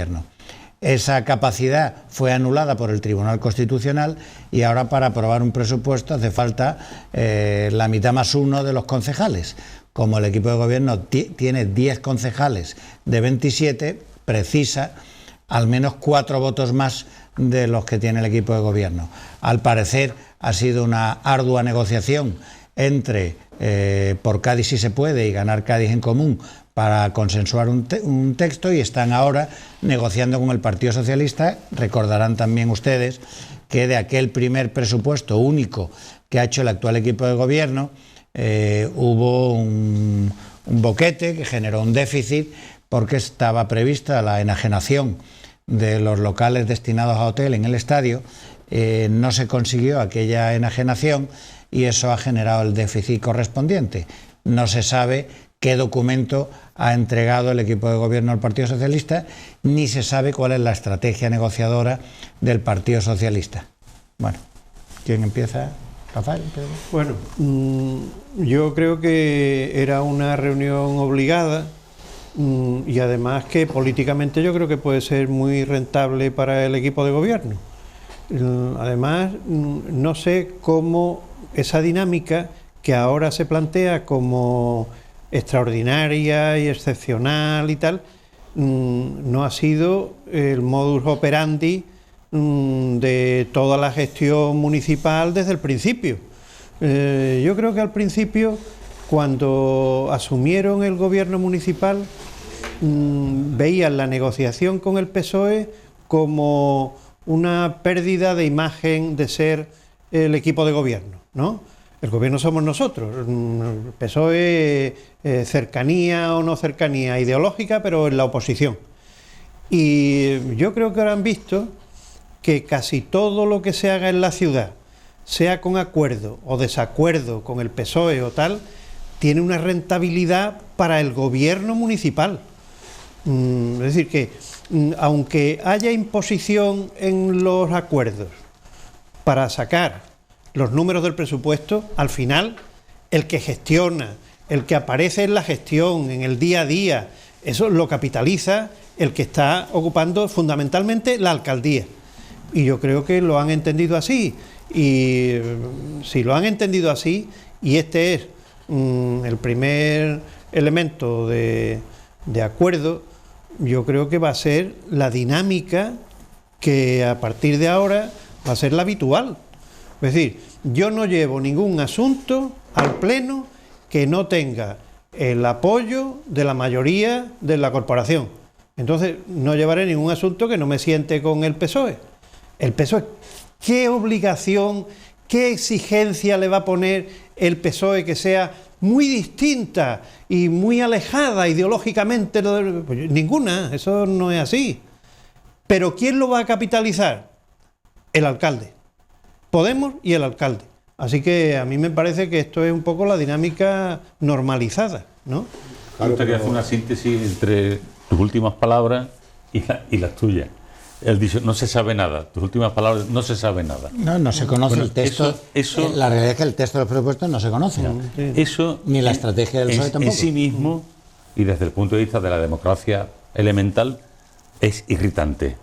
Gobierno. Esa capacidad fue anulada por el Tribunal Constitucional y ahora para aprobar un presupuesto hace falta la mitad más uno de los concejales. Como el equipo de gobierno tiene 10 concejales de 27, precisa al menos 4 votos más de los que tiene el equipo de gobierno. Al parecer ha sido una ardua negociación entre por Cádiz si se puede y ganar Cádiz en común para consensuar un texto, y están ahora negociando con el Partido Socialista. Recordarán también ustedes que de aquel primer presupuesto único que ha hecho el actual equipo de gobierno hubo un boquete que generó un déficit porque estaba prevista la enajenación de los locales destinados a hotel en el estadio. No se consiguió aquella enajenación y eso ha generado el déficit correspondiente. No se sabe qué documento ha entregado el equipo de gobierno al Partido Socialista, ni se sabe cuál es la estrategia negociadora del Partido Socialista. Bueno, ¿quién empieza? Rafael. Bueno, yo creo que era una reunión obligada y además que políticamente yo creo que puede ser muy rentable para el equipo de gobierno. Además, no sé cómo esa dinámica que ahora se plantea como extraordinaria y excepcional y tal, no ha sido el modus operandi de toda la gestión municipal desde el principio. Yo creo que al principio, cuando asumieron el gobierno municipal, veían la negociación con el PSOE como una pérdida de imagen de ser el equipo de gobierno, ¿no? El gobierno somos nosotros, el PSOE, cercanía o no cercanía ideológica, pero en la oposición. Y yo creo que ahora han visto que casi todo lo que se haga en la ciudad, sea con acuerdo o desacuerdo con el PSOE o tal, tiene una rentabilidad para el gobierno municipal. Es decir, que aunque haya imposición en los acuerdos para sacar los números del presupuesto, al final el que gestiona, el que aparece en la gestión, en el día a día, eso lo capitaliza el que está ocupando fundamentalmente la alcaldía. Y yo creo que lo han entendido así. Y si lo han entendido así, y este es el primer elemento de acuerdo, yo creo que va a ser la dinámica que a partir de ahora va a ser la habitual. Es decir, yo no llevo ningún asunto al Pleno que no tenga el apoyo de la mayoría de la corporación. Entonces, no llevaré ningún asunto que no me siente con el PSOE. El PSOE, ¿qué obligación, qué exigencia le va a poner el PSOE que sea muy distinta y muy alejada ideológicamente? Pues ninguna, eso no es así. Pero ¿quién lo va a capitalizar? El alcalde. Podemos y el alcalde. Así que a mí me parece que esto es un poco la dinámica normalizada, ¿no? Me gustaría hacer una síntesis entre tus últimas palabras y las tuyas. Él dice, no se sabe nada. Tus últimas palabras, no se sabe nada. No se conoce el texto. La realidad es que el texto de los presupuestos no se conoce. Eso, ni la estrategia del PSOE tampoco. En sí mismo, y desde el punto de vista de la democracia elemental, es irritante.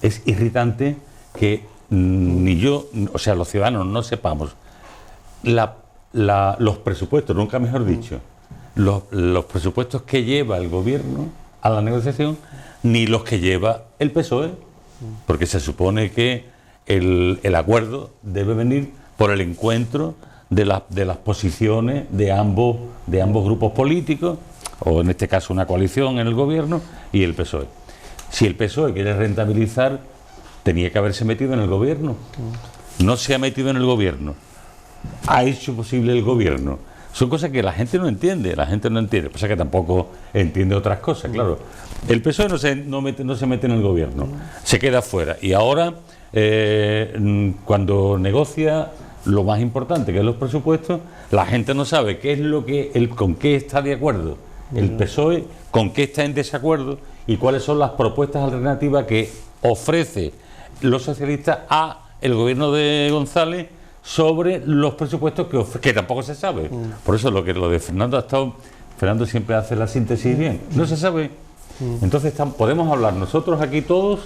Es irritante que ni yo, o sea, los ciudadanos no sepamos los presupuestos, nunca mejor dicho, los presupuestos que lleva el gobierno a la negociación, ni los que lleva el PSOE, porque se supone que el acuerdo debe venir por el encuentro de las posiciones de ambos grupos políticos, o en este caso una coalición en el gobierno, y el PSOE. Si el PSOE quiere rentabilizar, tenía que haberse metido en el gobierno. No se ha metido en el gobierno. Ha hecho posible el gobierno. Son cosas que la gente no entiende. Pasa que tampoco entiende otras cosas, claro. El PSOE no se mete en el gobierno. Se queda fuera. Y ahora, cuando negocia lo más importante, que es los presupuestos, la gente no sabe qué es con qué está de acuerdo el PSOE, con qué está en desacuerdo y cuáles son las propuestas alternativas que ofrece los socialistas a el gobierno de González sobre los presupuestos que tampoco se sabe. Por eso lo de Fernando Fernando siempre hace la síntesis bien. No se sabe Entonces podemos hablar nosotros aquí todos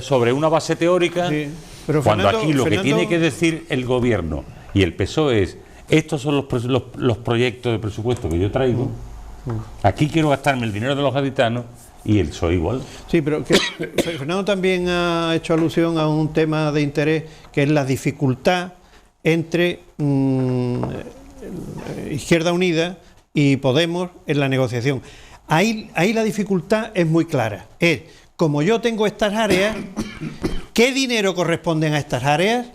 sobre una base teórica, sí, pero cuando Fernando, aquí lo que tiene que decir el gobierno y el PSOE es: estos son los proyectos de presupuesto que yo traigo, aquí quiero gastarme el dinero de los gaditanos, y el PSOE igual. Sí, pero Fernando también ha hecho alusión a un tema de interés, que es la dificultad entre Izquierda Unida y Podemos en la negociación. Ahí la dificultad es muy clara. Es, como yo tengo estas áreas, ¿qué dinero corresponden a estas áreas?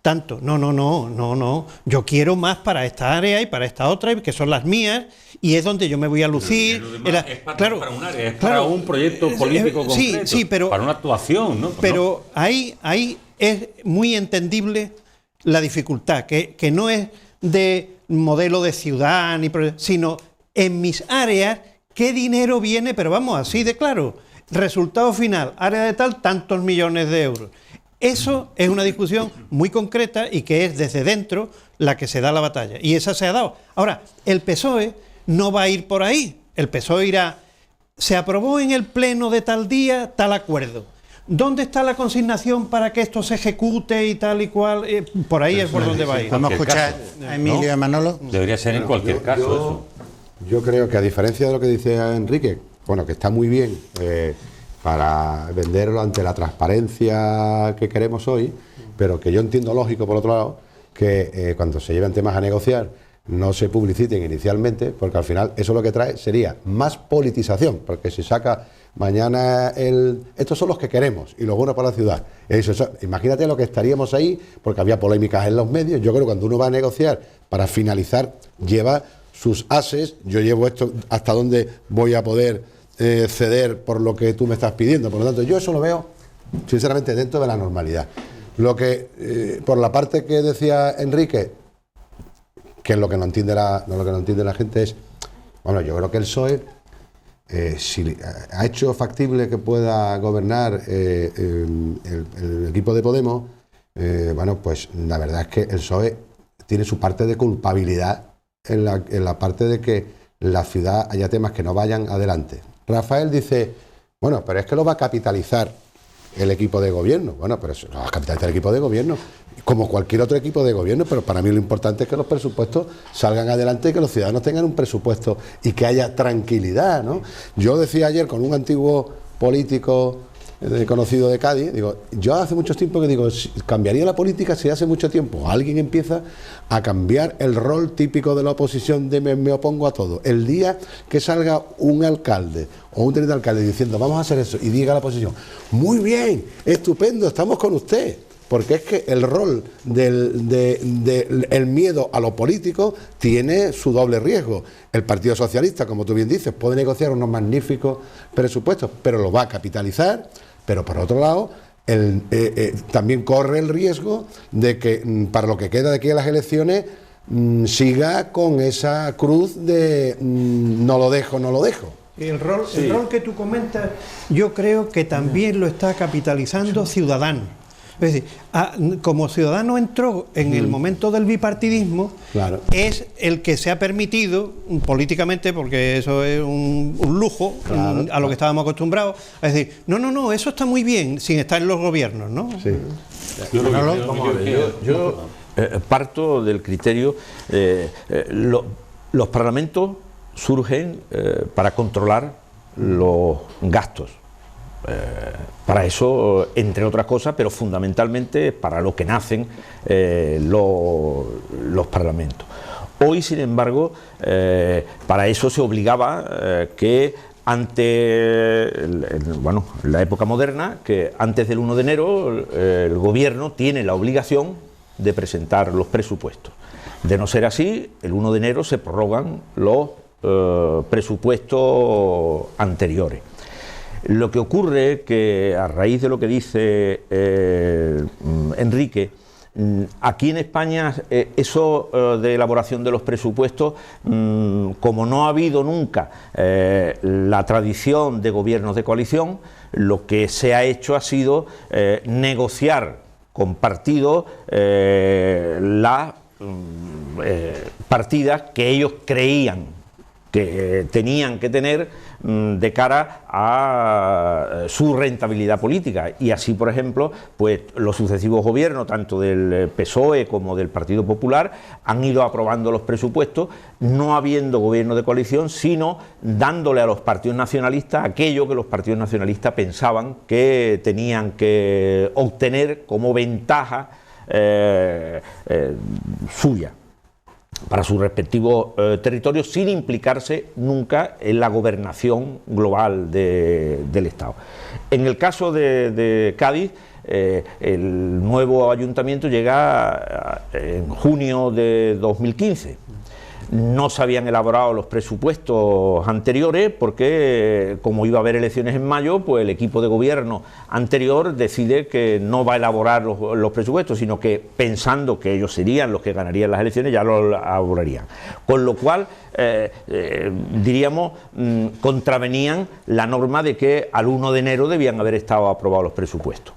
Tanto. No. Yo quiero más para esta área y para esta otra, que son las mías, y es donde yo me voy a lucir. Es para un área, es para un proyecto político concreto, sí, pero, para una actuación, ¿no? Pero ahí es muy entendible la dificultad, que no es de modelo de ciudad, sino en mis áreas, ¿qué dinero viene? Pero vamos, así de claro. Resultado final, área de tal, tantos millones de euros. Eso es una discusión muy concreta y que es desde dentro la que se da la batalla. Y esa se ha dado. Ahora, el PSOE no va a ir por ahí. El PSOE irá, se aprobó en el pleno de tal día, tal acuerdo. ¿Dónde está la consignación para que esto se ejecute y tal y cual? Por ahí es por donde va a ir. Vamos a escuchar a Emilio y a Manolo. Debería ser en cualquier caso eso. Yo creo que, a diferencia de lo que dice Enrique, bueno, que está muy bien para venderlo ante la transparencia que queremos hoy, pero que yo entiendo lógico, por otro lado, que cuando se llevan temas a negociar no se publiciten inicialmente, porque al final eso lo que trae sería más politización, porque si saca mañana estos son los que queremos y los buenos para la ciudad. Imagínate lo que estaríamos ahí, porque había polémicas en los medios. Yo creo que cuando uno va a negociar, para finalizar, lleva sus ases. Yo llevo esto hasta donde voy a poder ceder por lo que tú me estás pidiendo. Por lo tanto, yo eso lo veo, sinceramente, dentro de la normalidad. Lo que, por la parte que decía Enrique, que es lo que no entiende la gente, es, bueno, yo creo que el PSOE, si ha hecho factible que pueda gobernar el equipo de Podemos, bueno, pues la verdad es que el PSOE tiene su parte de culpabilidad en la parte de que en la ciudad haya temas que no vayan adelante. Rafael dice, bueno, pero es que lo va a capitalizar el equipo de gobierno. Bueno, pero eso lo va a capitalizar el equipo de gobierno, como cualquier otro equipo de gobierno, pero para mí lo importante es que los presupuestos salgan adelante y que los ciudadanos tengan un presupuesto y que haya tranquilidad, ¿no? Yo decía ayer con un antiguo político conocido de Cádiz, digo, yo hace mucho tiempo que digo, cambiaría la política si hace mucho tiempo alguien empieza a cambiar el rol típico de la oposición de me opongo a todo. El día que salga un alcalde o un teniente alcalde diciendo vamos a hacer eso y diga a la oposición, muy bien, estupendo, estamos con usted, porque es que el rol del miedo a lo político tiene su doble riesgo. El Partido Socialista, como tú bien dices, puede negociar unos magníficos presupuestos, pero lo va a capitalizar. Pero por otro lado, también corre el riesgo de que para lo que queda de aquí a las elecciones siga con esa cruz de no lo dejo. El rol que tú comentas, yo creo que también lo está capitalizando Ciudadanos. Es decir, como Ciudadanos entró en el momento del bipartidismo, claro, es el que se ha permitido políticamente, porque eso es un lujo, claro, a lo que estábamos acostumbrados, es decir, no, eso está muy bien sin estar en los gobiernos, ¿no? Sí. Yo parto del criterio, los parlamentos surgen para controlar los gastos. Para eso, entre otras cosas, pero fundamentalmente para lo que nacen los parlamentos. Hoy, sin embargo, para eso se obligaba que la época moderna, que antes del 1 de enero el gobierno tiene la obligación de presentar los presupuestos. De no ser así, el 1 de enero se prorrogan los presupuestos anteriores. Lo que ocurre que, a raíz de lo que dice Enrique, aquí en España eso de elaboración de los presupuestos, como no ha habido nunca la tradición de gobiernos de coalición, lo que se ha hecho ha sido negociar con partidos las partidas que ellos creían que tenían que tener de cara a su rentabilidad política. Y así, por ejemplo, pues los sucesivos gobiernos, tanto del PSOE como del Partido Popular, han ido aprobando los presupuestos, no habiendo gobierno de coalición, sino dándole a los partidos nacionalistas aquello que los partidos nacionalistas pensaban que tenían que obtener como ventaja suya para sus respectivos territorios, sin implicarse nunca en la gobernación global del Estado. En el caso de Cádiz, el nuevo ayuntamiento llega en junio de 2015. No se habían elaborado los presupuestos anteriores porque, como iba a haber elecciones en mayo, pues el equipo de gobierno anterior decide que no va a elaborar los presupuestos, sino que, pensando que ellos serían los que ganarían las elecciones, ya lo elaborarían. Con lo cual, diríamos, contravenían la norma de que al 1 de enero debían haber estado aprobados los presupuestos.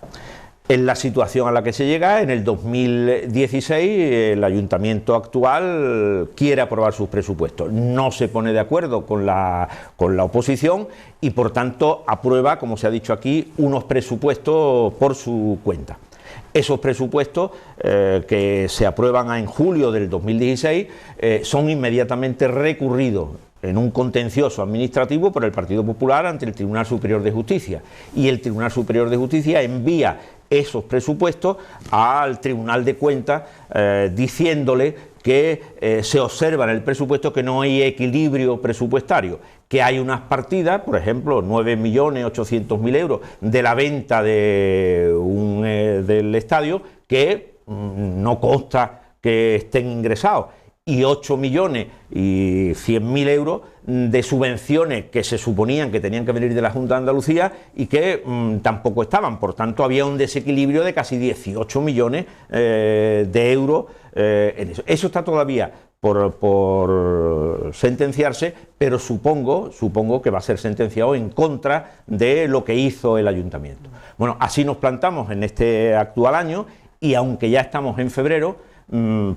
En la situación a la que se llega, en el 2016, el ayuntamiento actual quiere aprobar sus presupuestos. No se pone de acuerdo con la oposición y, por tanto, aprueba, como se ha dicho aquí, unos presupuestos por su cuenta. Esos presupuestos que se aprueban en julio del 2016 son inmediatamente recurridos en un contencioso administrativo por el Partido Popular ante el Tribunal Superior de Justicia. Y el Tribunal Superior de Justicia envía esos presupuestos al Tribunal de Cuentas diciéndole que se observa en el presupuesto que no hay equilibrio presupuestario, que hay unas partidas, por ejemplo, 9.800.000 euros de la venta del estadio, que no consta que estén ingresados, y 8.100.000 euros de subvenciones que se suponían que tenían que venir de la Junta de Andalucía y que tampoco estaban. Por tanto, había un desequilibrio de casi 18 millones de euros en eso. Eso está todavía por sentenciarse, pero supongo que va a ser sentenciado en contra de lo que hizo el ayuntamiento. Bueno, así nos plantamos en este actual año, y aunque ya estamos en febrero,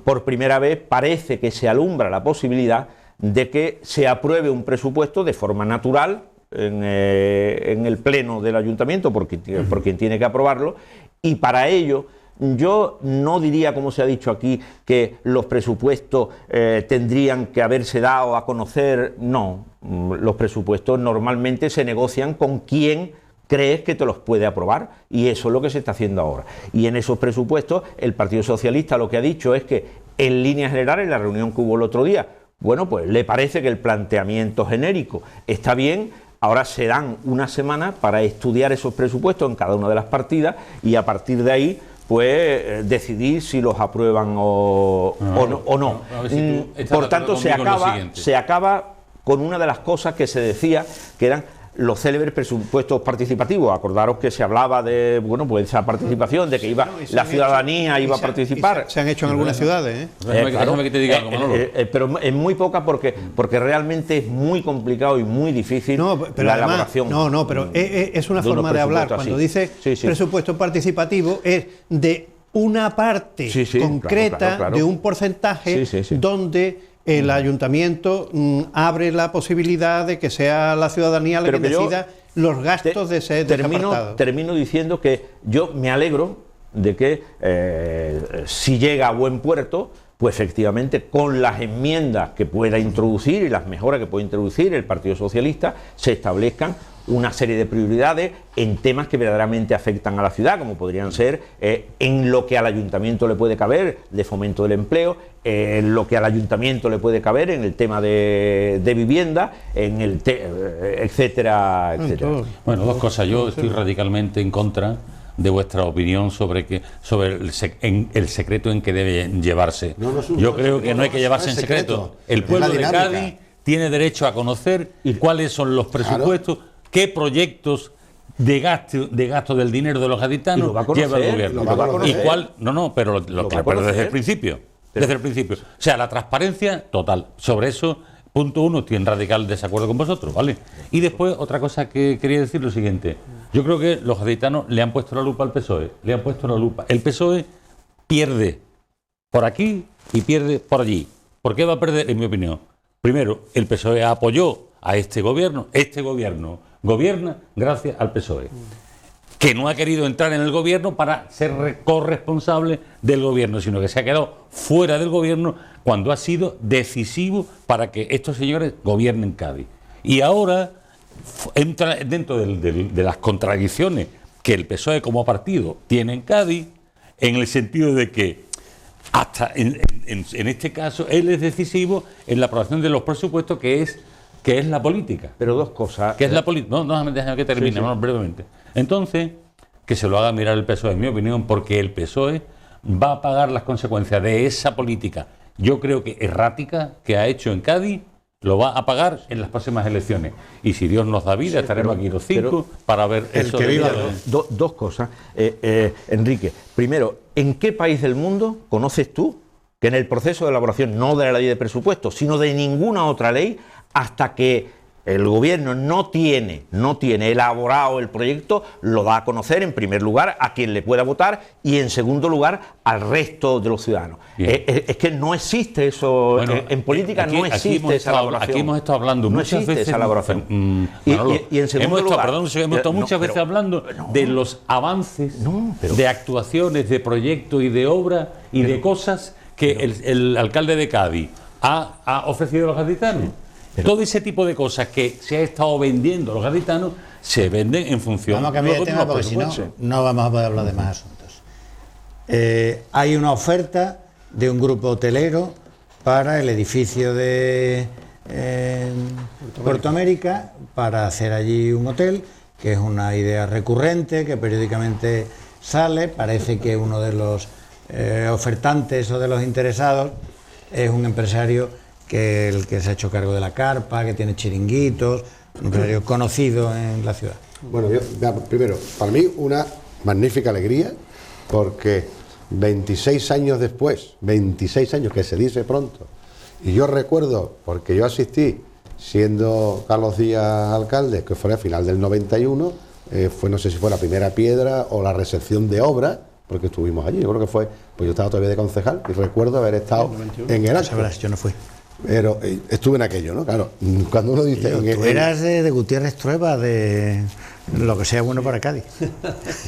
por primera vez parece que se alumbra la posibilidad de que se apruebe un presupuesto de forma natural en el pleno del ayuntamiento, por quien tiene que aprobarlo, y para ello yo no diría, como se ha dicho aquí, que los presupuestos tendrían que haberse dado a conocer. No, los presupuestos normalmente se negocian con quien crees que te los puede aprobar, y eso es lo que se está haciendo ahora. Y en esos presupuestos el Partido Socialista lo que ha dicho es que, en líneas generales, en la reunión que hubo el otro día, bueno, pues le parece que el planteamiento genérico está bien. Ahora se dan una semana para estudiar esos presupuestos en cada una de las partidas, y a partir de ahí pues decidir si los aprueban o no. Por tanto, se acaba con una de las cosas que se decía, que eran los célebres presupuestos participativos. Acordaros que se hablaba de, bueno, pues esa participación, de que la ciudadanía iba a participar. Se han hecho en algunas ciudades, Déjame que te diga algo, Manolo. Pero en muy pocas, porque realmente es muy complicado y muy difícil la elaboración. Pero es una forma de hablar. Cuando dice presupuesto participativo, es de una parte concreta, claro. De un porcentaje donde el ayuntamiento abre la posibilidad de que sea la ciudadanía la que decida los gastos de ese apartado. Termino diciendo que yo me alegro de que si llega a buen puerto, pues efectivamente, con las enmiendas que pueda introducir y las mejoras que pueda introducir el Partido Socialista, se establezcan una serie de prioridades en temas que verdaderamente afectan a la ciudad, como podrían ser en lo que al ayuntamiento le puede caber de fomento del empleo, en lo que al ayuntamiento le puede caber en el tema de vivienda, en el etcétera, etcétera. Bueno, dos cosas. Yo estoy radicalmente en contra de vuestra opinión sobre el secreto en que debe llevarse. Yo creo que no hay que llevarse en secreto. El pueblo de Cádiz tiene derecho a conocer cuáles son los presupuestos, qué proyectos de gasto del dinero de los gaditanos lleva el gobierno. Pero desde el principio. Desde el principio. O sea, la transparencia total. Sobre eso, punto uno, estoy en radical desacuerdo con vosotros, ¿vale? Y después, otra cosa que quería decir, lo siguiente. Yo creo que los gaditanos le han puesto la lupa al PSOE. Le han puesto la lupa. El PSOE pierde por aquí y pierde por allí. ¿Por qué va a perder? En mi opinión, Primero, el PSOE apoyó a este gobierno gobierna gracias al PSOE, que no ha querido entrar en el gobierno para ser corresponsable del gobierno, sino que se ha quedado fuera del gobierno cuando ha sido decisivo para que estos señores gobiernen Cádiz. Y ahora entra dentro de las contradicciones que el PSOE como partido tiene en Cádiz, en el sentido de que hasta en este caso él es decisivo en la aprobación de los presupuestos, que es la política. Pero dos cosas. Que es la política. No, déjame que termine, sí. Brevemente. Entonces, que se lo haga mirar el PSOE, en mi opinión, porque el PSOE va a pagar las consecuencias de esa política, yo creo que errática, que ha hecho en Cádiz, lo va a pagar en las próximas elecciones. Y si Dios nos da vida, estaremos aquí los 5 para ver eso. Dos cosas. Enrique, primero, ¿en qué país del mundo conoces tú que en el proceso de elaboración, no de la ley de presupuestos, sino de ninguna otra ley, hasta que el gobierno no tiene elaborado el proyecto, lo da a conocer en primer lugar a quien le pueda votar y en segundo lugar al resto de los ciudadanos? Es que no existe eso, bueno, en política no existe esa elaboración. Aquí hemos estado hablando no muchas veces esa elaboración. Y en segundo lugar, hemos estado muchas veces hablando de los avances de actuaciones, de proyectos y de obras y de cosas que el alcalde de Cádiz ha ofrecido a los gaditanos. Todo ese tipo de cosas que se ha estado vendiendo a los gaditanos se venden en función. Vamos a cambiar de tema porque si no vamos a poder hablar de más asuntos. Hay una oferta de un grupo hotelero para el edificio de Puerto América, para hacer allí un hotel, que es una idea recurrente, que periódicamente sale. Parece que uno de los ofertantes o de los interesados es un empresario el que se ha hecho cargo de la carpa, que tiene chiringuitos, un empresario conocido en la ciudad. Bueno, primero, para mí una magnífica alegría, porque 26 años después, 26 años, que se dice pronto, y yo recuerdo, porque yo asistí, siendo Carlos Díaz alcalde, que fue a final del 91, no sé si fue la primera piedra o la recepción de obra, porque estuvimos allí, yo creo que fue, pues yo estaba todavía de concejal, y recuerdo haber estado en el acto. Yo no fui. Pero estuve en aquello, ¿no? Claro, cuando uno dice... Tú eras de Gutiérrez Trueba, de lo que sea bueno para Cádiz.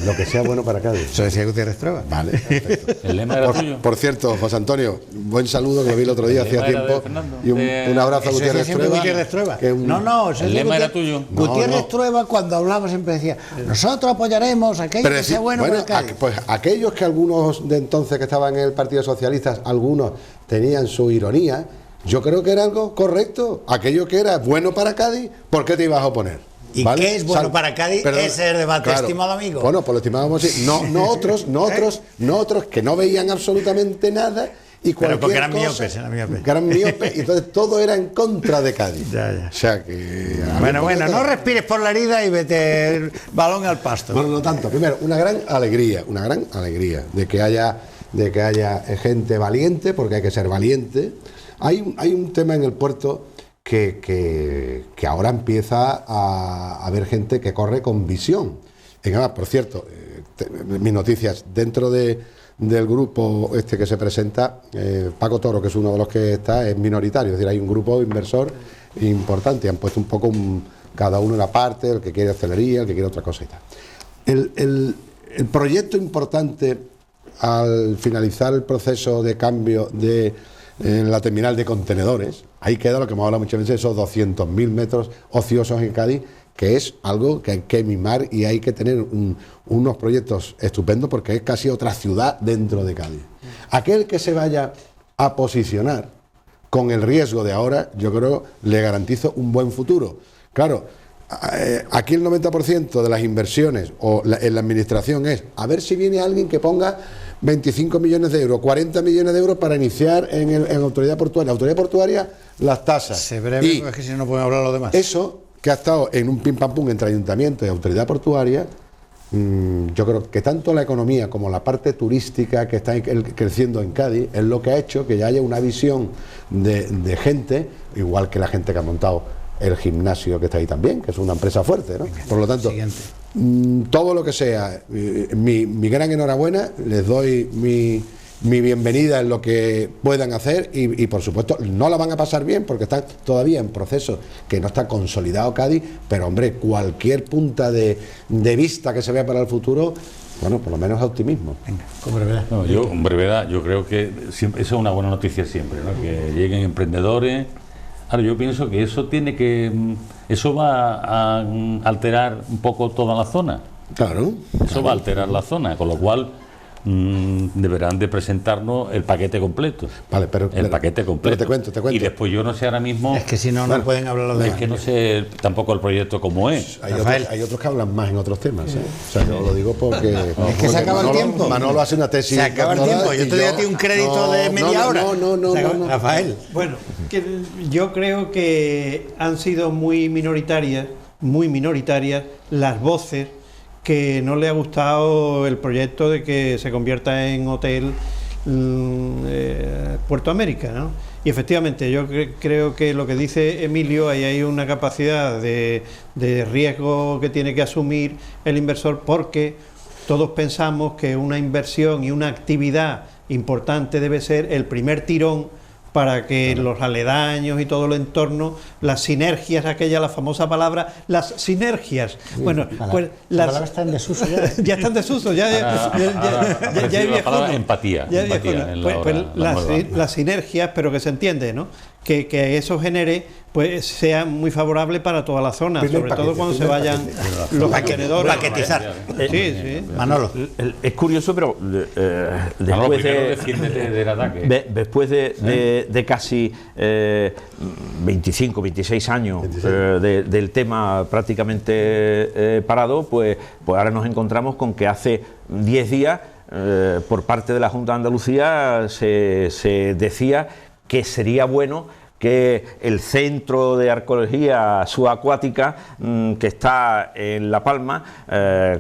Lo que sea bueno para Cádiz. Eso decía Gutiérrez Trueba. Vale, perfecto. El lema era tuyo. Por cierto, José Antonio, buen saludo, que lo vi el otro día, hacía tiempo. Y un abrazo a Gutiérrez Trueba. No, el lema era tuyo. Gutiérrez Trueba, cuando hablaba, siempre decía: nosotros apoyaremos aquello que sea bueno para Cádiz. Pues aquellos que algunos de entonces que estaban en el Partido Socialista, algunos tenían su ironía. Yo creo que era algo correcto. Aquello que era bueno para Cádiz, ¿por qué te ibas a oponer? ¿Y ¿vale? ¿Qué es bueno para Cádiz? Ese es el debate, claro, estimado amigo. Bueno, pues lo estimábamos así. No otros que no veían absolutamente nada y cualquier porque eran cosa, miopes. Y entonces todo era en contra de Cádiz. Ya. O sea que... Bueno, no respires por la herida y vete el balón al pasto. Bueno, no tanto. Primero, una gran alegría de que haya gente valiente, porque hay que ser valiente. Hay un tema en el puerto que ahora empieza a haber gente que corre con visión. Por cierto, mis noticias, dentro del grupo que se presenta, Paco Toro, que es uno de los que está, es minoritario, es decir, hay un grupo inversor importante, y han puesto un poco cada uno una parte, el que quiere hostelería, el que quiere otra cosa y tal. El proyecto importante al finalizar el proceso de cambio en la terminal de contenedores, ahí queda lo que hemos hablado muchas veces, esos 200.000 metros ociosos en Cádiz, que es algo que hay que mimar y hay que tener unos proyectos estupendos, porque es casi otra ciudad dentro de Cádiz. Aquel que se vaya a posicionar con el riesgo de ahora, yo creo, le garantizo un buen futuro. Claro, aquí el 90% de las inversiones en la administración es a ver si viene alguien que ponga 25 millones de euros, 40 millones de euros para iniciar en Autoridad Portuaria. La Autoridad Portuaria, las tasas. Y es que si no podemos hablar lo demás. Eso, que ha estado en un pim pam pum entre Ayuntamiento y Autoridad Portuaria, yo creo que tanto la economía como la parte turística que está creciendo en Cádiz es lo que ha hecho que ya haya una visión de gente, igual que la gente que ha montado el gimnasio que está ahí también, que es una empresa fuerte, ¿no? Por lo tanto, todo lo que sea, mi gran enhorabuena, les doy mi bienvenida en lo que puedan hacer y por supuesto no la van a pasar bien porque están todavía en proceso que no está consolidado Cádiz, pero hombre, cualquier punta de vista que se vea para el futuro, bueno, por lo menos optimismo. Venga, con brevedad. No, en brevedad, yo creo que siempre, eso es una buena noticia siempre, ¿no? Que lleguen emprendedores. Ahora, yo pienso que eso va a alterar un poco toda la zona. Claro. Eso va a alterar la zona, con lo cual deberán de presentarnos el paquete completo. Vale, pero paquete completo. Pero te cuento. Y después yo no sé ahora mismo. Es que si no, no pueden hablar los demás. Es que no sé tampoco el proyecto cómo es. Hay otros que hablan más en otros temas, ¿eh? O sea, yo lo digo porque... Es que se acaba el tiempo. Manolo hace una tesis... Se acaba el tiempo. Yo te doy a ti un crédito de media hora. No. Rafael. Bueno, yo creo que han sido muy minoritarias las voces que no le ha gustado el proyecto de que se convierta en hotel Puerto América, ¿no? Y efectivamente yo creo que lo que dice Emilio, ahí hay una capacidad de riesgo que tiene que asumir el inversor, porque todos pensamos que una inversión y una actividad importante debe ser el primer tirón para que los aledaños y todo el entorno, las sinergias, la famosa palabra, las sinergias. Bueno, pues la palabra está en desuso ya. Ya están en desuso, ya hay la palabra empatía. las sinergias, pero que se entiende, ¿no? Que eso genere, pues sea muy favorable para toda la zona, sobre todo cuando se vayan los contenedores. Paquetizar. Sí. Manolo. Es curioso, pero después de casi 25, 26 años del tema prácticamente parado, pues ahora nos encontramos con que hace 10 días por parte de la Junta de Andalucía se decía que sería bueno que el centro de arqueología subacuática que está en La Palma,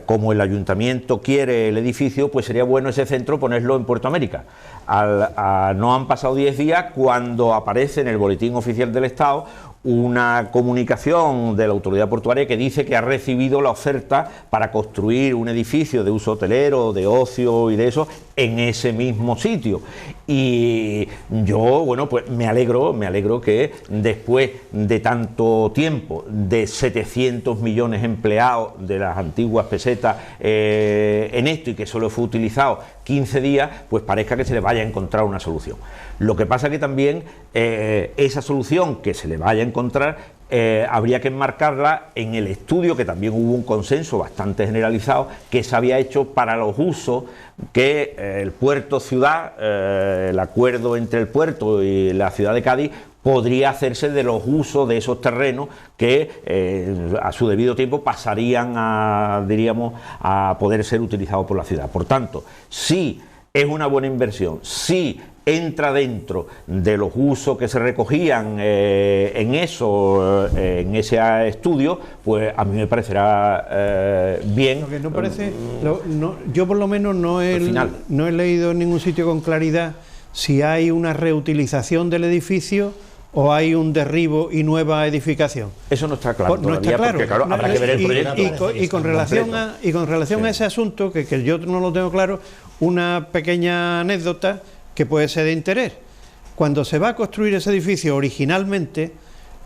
como el ayuntamiento quiere el edificio, pues sería bueno ese centro ponerlo en Puerto América. No han pasado 10 días cuando aparece en el Boletín Oficial del Estado una comunicación de la autoridad portuaria que dice que ha recibido la oferta para construir un edificio de uso hotelero, de ocio y de eso en ese mismo sitio. Y yo, bueno, pues me alegro que después de tanto tiempo, de 700 millones empleados de las antiguas pesetas en esto, y que solo fue utilizado 15 días, pues parezca que se le vaya a encontrar una solución. Lo que pasa que también esa solución que se le vaya a encontrar habría que enmarcarla en el estudio, que también hubo un consenso bastante generalizado, que se había hecho para los usos que el puerto ciudad, el acuerdo entre el puerto y la ciudad de Cádiz, podría hacerse de los usos de esos terrenos que a su debido tiempo pasarían a poder ser utilizados por la ciudad. Por tanto, sí es una buena inversión, sí entra dentro de los usos que se recogían en ese estudio, pues a mí me parecerá bien. Lo que no parece, yo por lo menos no he leído en ningún sitio con claridad si hay una reutilización del edificio o hay un derribo y nueva edificación. Eso no está claro no está claro. Porque claro, habrá que ver el proyecto. Y con relación a ese asunto, que yo no lo tengo claro, una pequeña anécdota que puede ser de interés. Cuando se va a construir ese edificio originalmente,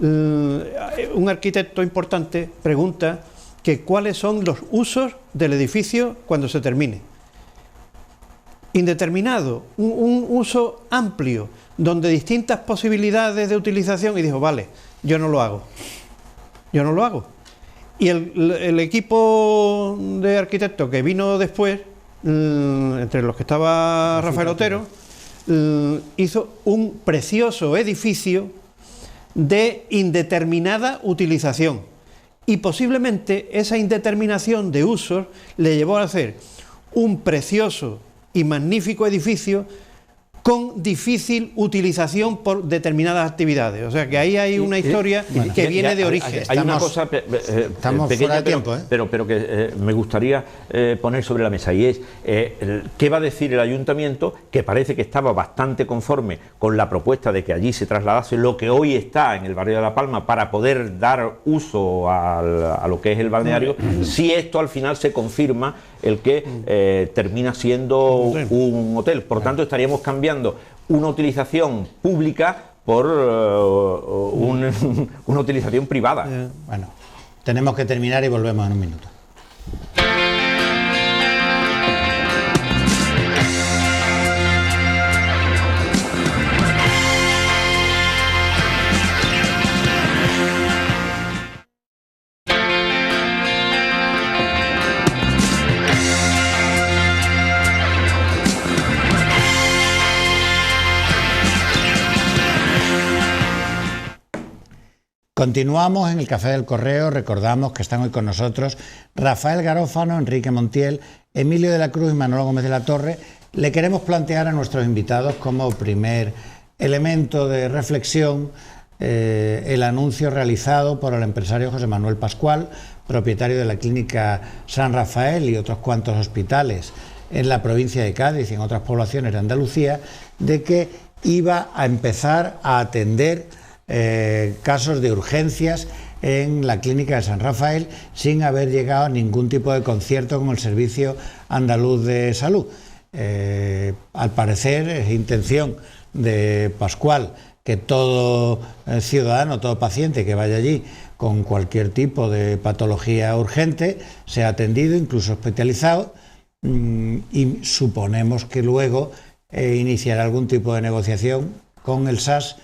un arquitecto importante pregunta que cuáles son los usos del edificio cuando se termine. Indeterminado, un uso amplio, donde distintas posibilidades de utilización, y dijo, vale, yo no lo hago. Y el equipo de arquitectos que vino después, entre los que estaba Rafael Otero, hizo un precioso edificio de indeterminada utilización, y posiblemente esa indeterminación de usos le llevó a hacer un precioso y magnífico edificio con difícil utilización por determinadas actividades. O sea que ahí hay una historia que viene de origen. Hay una cosa estamos pequeña, fuera de tiempo, pero que me gustaría poner sobre la mesa, y es ¿qué va a decir el ayuntamiento? Que parece que estaba bastante conforme con la propuesta de que allí se trasladase lo que hoy está en el barrio de La Palma para poder dar uso a lo que es el balneario, si esto al final se confirma el que termina siendo un hotel. Por tanto, estaríamos cambiando una utilización pública por una utilización privada. Bueno, tenemos que terminar y volvemos en un minuto. Continuamos en el Café del Correo. Recordamos que están hoy con nosotros Rafael Garófano, Enrique Montiel, Emilio de la Cruz y Manolo Gómez de la Torre. Le queremos plantear a nuestros invitados como primer elemento de reflexión el anuncio realizado por el empresario José Manuel Pascual, propietario de la clínica San Rafael y otros cuantos hospitales en la provincia de Cádiz y en otras poblaciones de Andalucía, de que iba a empezar a atender casos de urgencias en la clínica de San Rafael sin haber llegado a ningún tipo de concierto con el Servicio Andaluz de Salud. Al parecer es intención de Pascual que todo ciudadano, todo paciente que vaya allí con cualquier tipo de patología urgente sea atendido, incluso hospitalizado, y suponemos que luego iniciará algún tipo de negociación con el SAS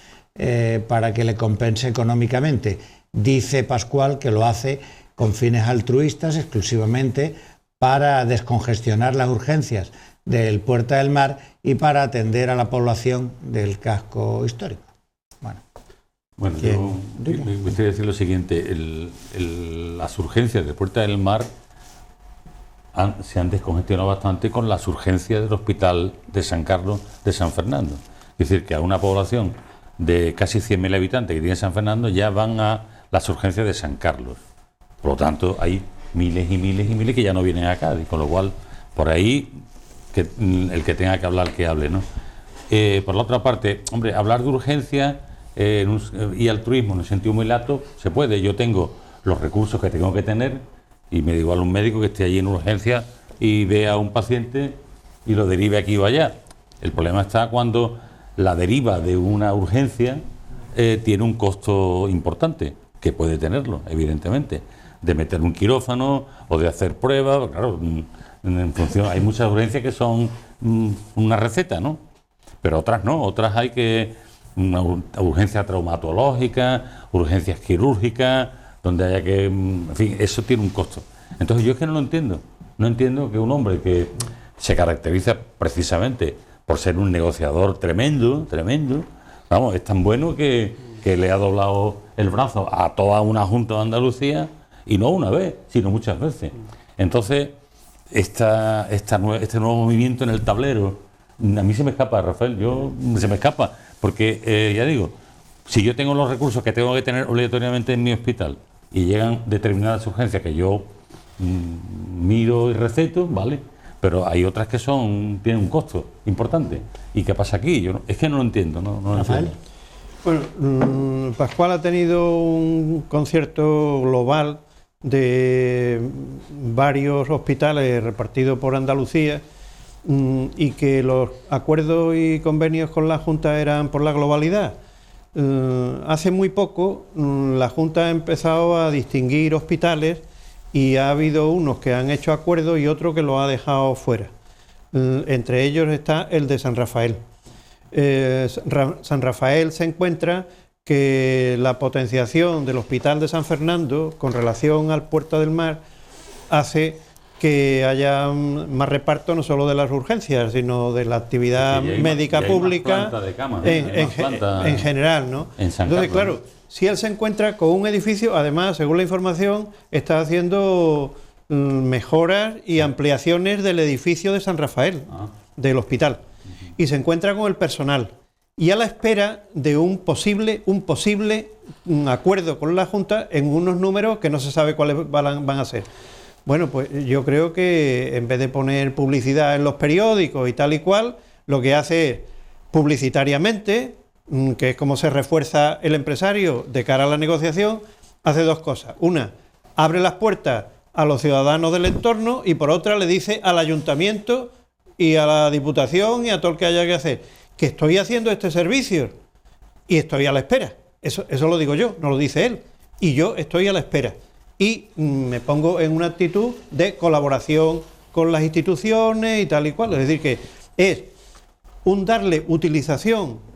para que le compense económicamente. Dice Pascual que lo hace con fines altruistas, exclusivamente para descongestionar las urgencias del Puerta del Mar y para atender a la población del casco histórico. Bueno, yo me gustaría decir lo siguiente. Las urgencias del Puerta del Mar se han descongestionado bastante con las urgencias del Hospital de San Carlos de San Fernando. Es decir, que a una población de casi 100.000 habitantes que tiene San Fernando ya van a las urgencias de San Carlos. Por lo tanto, hay miles y miles y miles que ya no vienen a Cádiz, con lo cual, por ahí, que el que tenga que hablar, que hable, ¿no? Por la otra parte, hombre, hablar de urgencia y altruismo en un sentido muy lato, se puede. Yo tengo los recursos que tengo que tener y me da igual un médico que esté allí en urgencia y vea a un paciente y lo derive aquí o allá. El problema está cuando la deriva de una urgencia tiene un costo importante, que puede tenerlo, evidentemente, de meter un quirófano o de hacer pruebas. Claro, en función, hay muchas urgencias que son una receta, ¿no? Pero otras no, otras hay que una urgencia traumatológica, urgencias quirúrgicas, donde haya que, en fin, eso tiene un costo. Entonces yo es que no lo entiendo. No entiendo que un hombre que se caracteriza precisamente por ser un negociador tremendo, vamos, es tan bueno que le ha doblado el brazo a toda una Junta de Andalucía, y no una vez, sino muchas veces. Entonces, este nuevo movimiento en el tablero, a mí se me escapa, Rafael, se me escapa, porque ya digo, si yo tengo los recursos que tengo que tener obligatoriamente en mi hospital y llegan determinadas urgencias que yo miro y receto, ¿vale? Pero hay otras que tienen un costo importante. ¿Y qué pasa aquí? Es que no lo entiendo. No Rafael. Bueno, Pascual ha tenido un concierto global de varios hospitales repartidos por Andalucía y que los acuerdos y convenios con la Junta eran por la globalidad. Hace muy poco la Junta ha empezado a distinguir hospitales y ha habido unos que han hecho acuerdos y otro que lo ha dejado fuera. Entre ellos está el de San Rafael. San Rafael se encuentra que la potenciación del Hospital de San Fernando con relación al Puerta del Mar hace que haya más reparto no solo de las urgencias, sino de la actividad médica pública en general, ¿no? Entonces, claro, si él se encuentra con un edificio, además, según la información, está haciendo mejoras y ampliaciones del edificio de San Rafael, del hospital. y se encuentra con el personal y a la espera de un posible acuerdo con la Junta en unos números que no se sabe cuáles van a ser. Bueno, pues yo creo que en vez de poner publicidad en los periódicos y tal y cual, lo que hace es publicitariamente, que es como se refuerza el empresario de cara a la negociación, hace dos cosas. Una, abre las puertas a los ciudadanos del entorno y por otra le dice al ayuntamiento y a la Diputación y a todo el que haya que hacer que estoy haciendo este servicio y estoy a la espera. Eso lo digo yo, no lo dice él. Y yo estoy a la espera. Y me pongo en una actitud de colaboración con las instituciones y tal y cual. Es decir, que es un darle utilización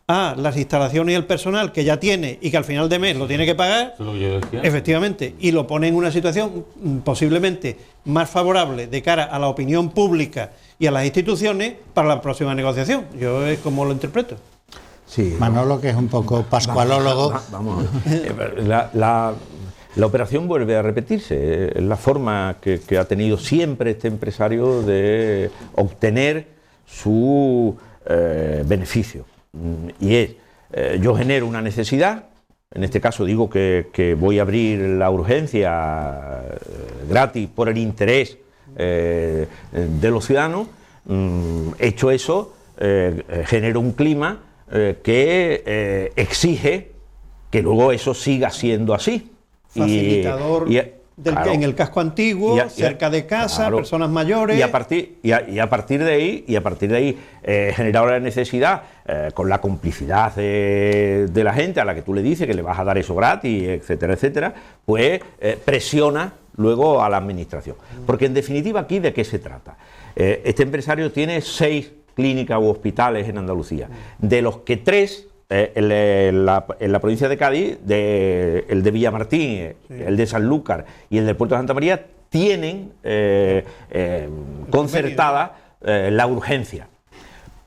a las instalaciones y el personal que ya tiene y que al final de mes lo tiene que pagar, Eso es lo que yo decía. efectivamente, y lo pone en una situación posiblemente más favorable de cara a la opinión pública y a las instituciones para la próxima negociación. Yo es como lo interpreto. Sí, Manolo, que es un poco pascualólogo. Vamos. La operación vuelve a repetirse. Es la forma que ha tenido siempre este empresario de obtener su beneficio. Y es, yo genero una necesidad, en este caso digo que voy a abrir la urgencia gratis por el interés de los ciudadanos. Hecho eso, genero un clima que exige que luego eso siga siendo así. Facilitador claro, en el casco antiguo, cerca de casa, claro, personas mayores. Y a partir de ahí generar la necesidad, con la complicidad de la gente a la que tú le dices que le vas a dar eso gratis, etcétera, etcétera, pues presiona luego a la administración. Porque en definitiva, ¿aquí de qué se trata? Este empresario tiene 6 clínicas u hospitales en Andalucía, de los que 3 en la provincia de Cádiz, el de Villamartín, sí, el de Sanlúcar y el del Puerto de Santa María, tienen concertada la urgencia.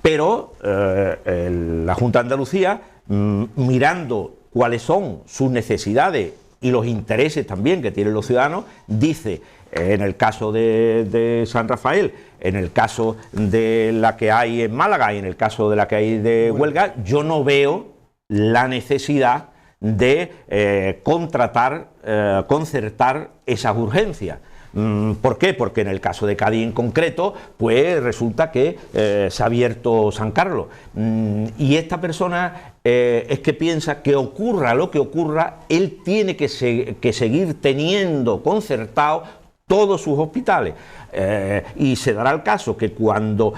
Pero la Junta de Andalucía, mirando cuáles son sus necesidades y los intereses también que tienen los ciudadanos, dice, en el caso de San Rafael, en el caso de la que hay en Málaga y en el caso de la que hay de Huelva, yo no veo la necesidad de concertar esas urgencias. ¿Por qué? Porque en el caso de Cádiz en concreto, pues resulta que se ha abierto San Carlos. Y esta persona es que piensa que ocurra lo que ocurra, él tiene que seguir teniendo concertados todos sus hospitales. Y se dará el caso que cuando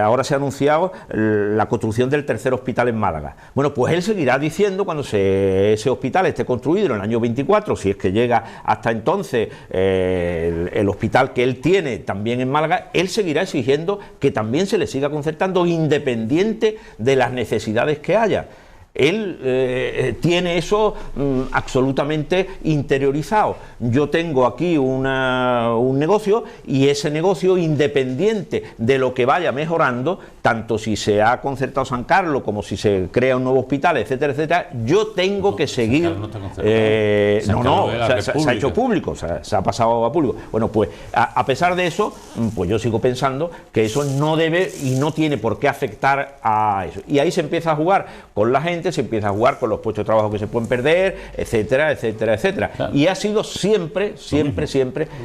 ahora se ha anunciado la construcción del 3er hospital en Málaga, bueno, pues él seguirá diciendo, cuando ese hospital esté construido en el año 24, si es que llega hasta entonces el hospital que él tiene también en Málaga, él seguirá exigiendo que también se le siga concertando independiente de las necesidades que haya. Él tiene eso absolutamente interiorizado. Yo tengo aquí un negocio y ese negocio, independiente de lo que vaya mejorando, tanto si se ha concertado San Carlos como si se crea un nuevo hospital, etcétera, etcétera, yo tengo que seguir. Se ha hecho público, se ha pasado a público. Bueno, pues a pesar de eso, pues yo sigo pensando que eso no debe y no tiene por qué afectar a eso. Y ahí se empieza a jugar con la gente, se empieza a jugar con los puestos de trabajo que se pueden perder, etcétera, etcétera, etcétera. Claro. Y ha sido siempre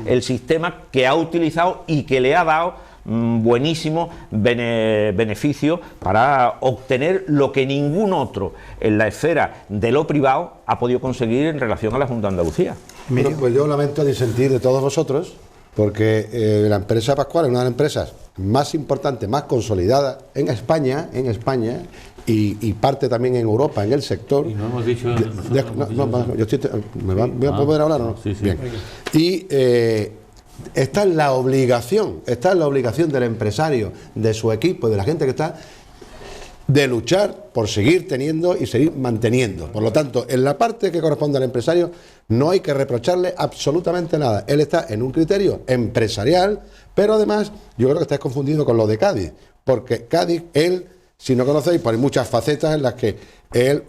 el sistema que ha utilizado y que le ha dado buenísimo beneficio para obtener lo que ningún otro en la esfera de lo privado ha podido conseguir en relación a la Junta de Andalucía. Bueno, pues yo lamento disentir de todos vosotros, porque la empresa Pascual es una de las empresas más importantes, más consolidadas en España, y parte también en Europa, en el sector. Y no hemos dicho... ¿Me voy a poder hablar o no? Sí, sí. Bien. Y está en la obligación del empresario, de su equipo, de la gente que está, de luchar por seguir teniendo y seguir manteniendo. Por lo tanto, en la parte que corresponde al empresario no hay que reprocharle absolutamente nada. Él está en un criterio empresarial, pero además yo creo que estáis confundido con lo de Cádiz, porque Cádiz, él, si no conocéis, pues hay muchas facetas en las que él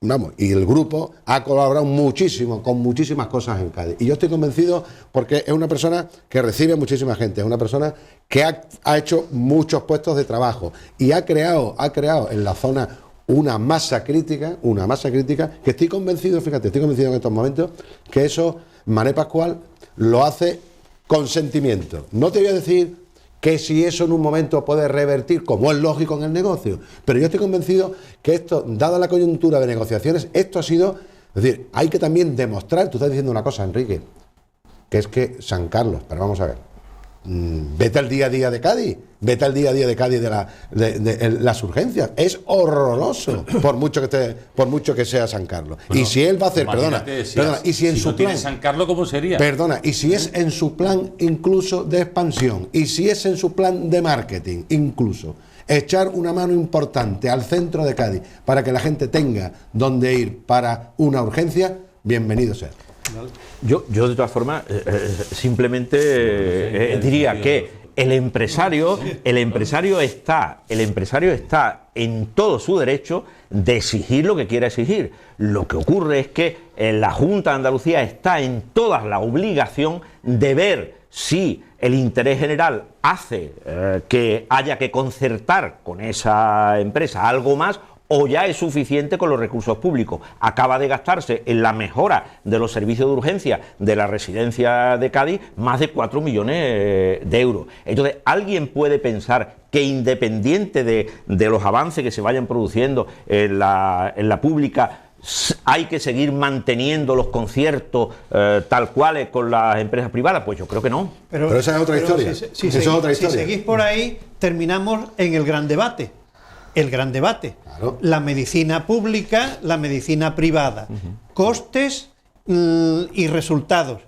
vamos, y el grupo ha colaborado muchísimo con muchísimas cosas en Cádiz. Y yo estoy convencido porque es una persona que recibe muchísima gente, es una persona que ha hecho muchos puestos de trabajo y ha creado en la zona una masa crítica que estoy convencido, fíjate, estoy convencido en estos momentos que eso Mané Pascual lo hace con sentimiento. No te voy a decir que si eso en un momento puede revertir, como es lógico en el negocio, pero yo estoy convencido que esto, dada la coyuntura de negociaciones, esto ha sido, es decir, hay que también demostrar, tú estás diciendo una cosa, Enrique, que es que San Carlos, pero vamos a ver, vete al día a día de Cádiz, vete al día a día de Cádiz de las urgencias, es horroroso, por mucho que sea San Carlos. Bueno, y si él va a hacer, perdona, y si en su plan, San Carlos, ¿cómo sería? Perdona, y si es en su plan incluso de expansión, y si es en su plan de marketing incluso, echar una mano importante al centro de Cádiz para que la gente tenga donde ir para una urgencia, bienvenido sea. Yo de todas formas, simplemente diría que el empresario está en todo su derecho de exigir lo que quiera exigir. Lo que ocurre es que la Junta de Andalucía está en toda la obligación de ver si el interés general hace que haya que concertar con esa empresa algo más, o ya es suficiente con los recursos públicos. Acaba de gastarse en la mejora de los servicios de urgencia de la residencia de Cádiz más de 4 millones de euros. Entonces, ¿alguien puede pensar que independiente de los avances que se vayan produciendo en la pública, hay que seguir manteniendo los conciertos tal cuales con las empresas privadas? Pues yo creo que no. Pero esa es otra historia. Si seguís por ahí, terminamos en el gran debate. El gran debate. Claro. La medicina pública, la medicina privada. Costes y resultados.